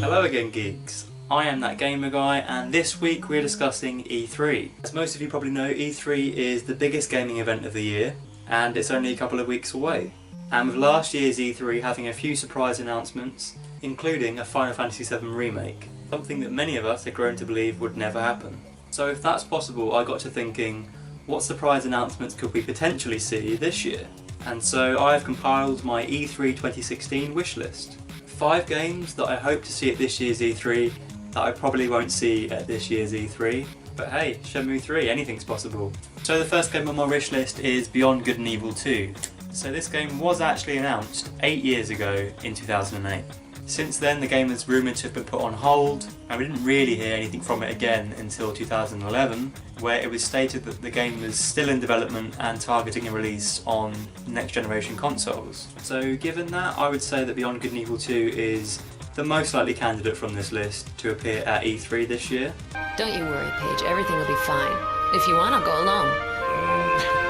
Hello again, geeks. I am that gamer guy, and this week we're discussing E3. As most of you probably know, E3 is the biggest gaming event of the year, and it's only a couple of weeks away. And with last year's E3 having a few surprise announcements, including a Final Fantasy VII remake, something that many of us had grown to believe would never happen. So if that's possible, I got to thinking, what surprise announcements could we potentially see this year? And so I have compiled my E3 2016 wish list. 5 games that I hope to see at this year's E3 that I probably won't see at this year's E3. But hey, Shenmue 3, anything's possible. So the first game on my wish list is Beyond Good and Evil 2. So this game was actually announced 8 years ago in 2008. Since then the game is rumoured to have been put on hold, and we didn't really hear anything from it again until 2011, where it was stated that the game was still in development and targeting a release on next generation consoles. So given that, I would say that Beyond Good and Evil 2 is the most likely candidate from this list to appear at E3 this year. Don't you worry, Paige, everything will be fine. If you want, I'll go along.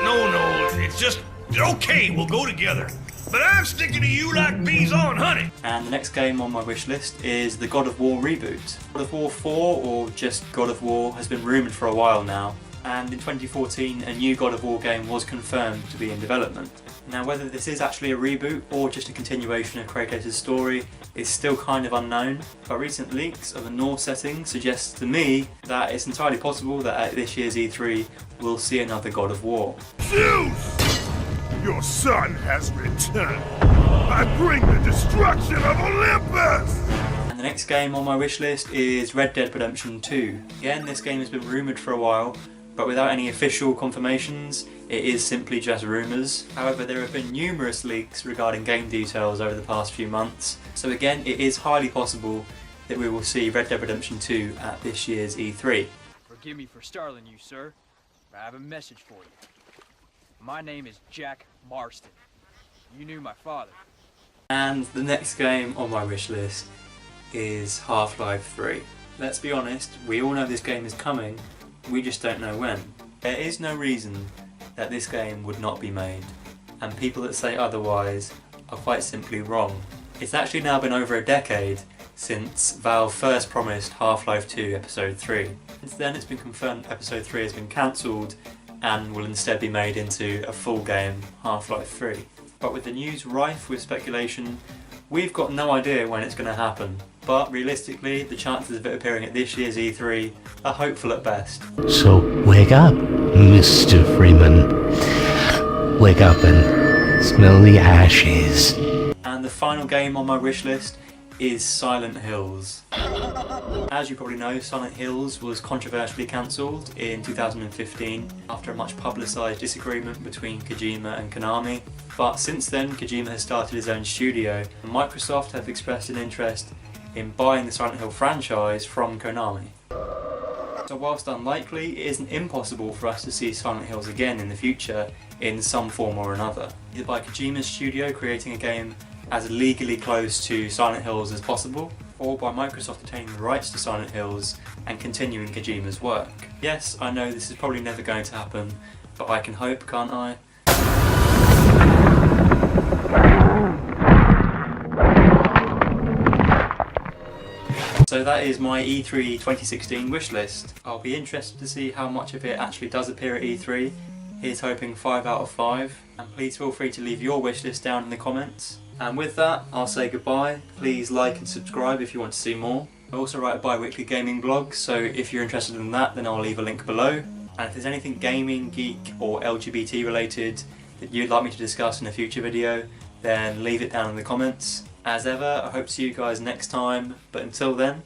No, it's just, okay, we'll go together. But I'm sticking to you like bees on honey. And the next game on my wish list is the God of War reboot. God of War 4, or just God of War, has been rumoured for a while now, and in 2014 a new God of War game was confirmed to be in development. Now whether this is actually a reboot or just a continuation of Kratos' story is still kind of unknown, but recent leaks of a Norse setting suggest to me that it's entirely possible that at this year's E3 we'll see another God of War. Zeus! Your son has returned. I bring the destruction of Olympus! And the next game on my wish list is Red Dead Redemption 2. Again, this game has been rumoured for a while, but without any official confirmations, it is simply just rumours. However, there have been numerous leaks regarding game details over the past few months, so again, it is highly possible that we will see Red Dead Redemption 2 at this year's E3. Forgive me for startling you, sir, but I have a message for you. My name is Jack Marston. You knew my father. And the next game on my wish list is Half-Life 3. Let's be honest, we all know this game is coming, we just don't know when. There is no reason that this game would not be made, and people that say otherwise are quite simply wrong. It's actually now been over a decade since Valve first promised Half-Life 2 Episode 3. Since then it's been confirmed Episode 3 has been cancelled and will instead be made into a full game, Half-Life 3. But with the news rife with speculation, we've got no idea when it's going to happen. But realistically, the chances of it appearing at this year's E3 are hopeful at best. So wake up, Mr. Freeman. Wake up and smell the ashes. And the final game on my wish list is Silent Hills. As you probably know, Silent Hills was controversially cancelled in 2015 after a much publicised disagreement between Kojima and Konami. But since then, Kojima has started his own studio, and Microsoft have expressed an interest in buying the Silent Hill franchise from Konami. So whilst unlikely, it isn't impossible for us to see Silent Hills again in the future in some form or another. Either by Kojima's studio creating a game as legally close to Silent Hills as possible, or by Microsoft obtaining the rights to Silent Hills and continuing Kojima's work. Yes, I know this is probably never going to happen, but I can hope, can't I? So that is my E3 2016 wish list. I'll be interested to see how much of it actually does appear at E3. Here's hoping 5 out of 5, and please feel free to leave your wish list down in the comments. And with that, I'll say goodbye. Please like and subscribe if you want to see more. I also write a bi-weekly gaming blog, so if you're interested in that, then I'll leave a link below. And if there's anything gaming, geek or LGBT related that you'd like me to discuss in a future video, then leave it down in the comments. As ever, I hope to see you guys next time, but until then...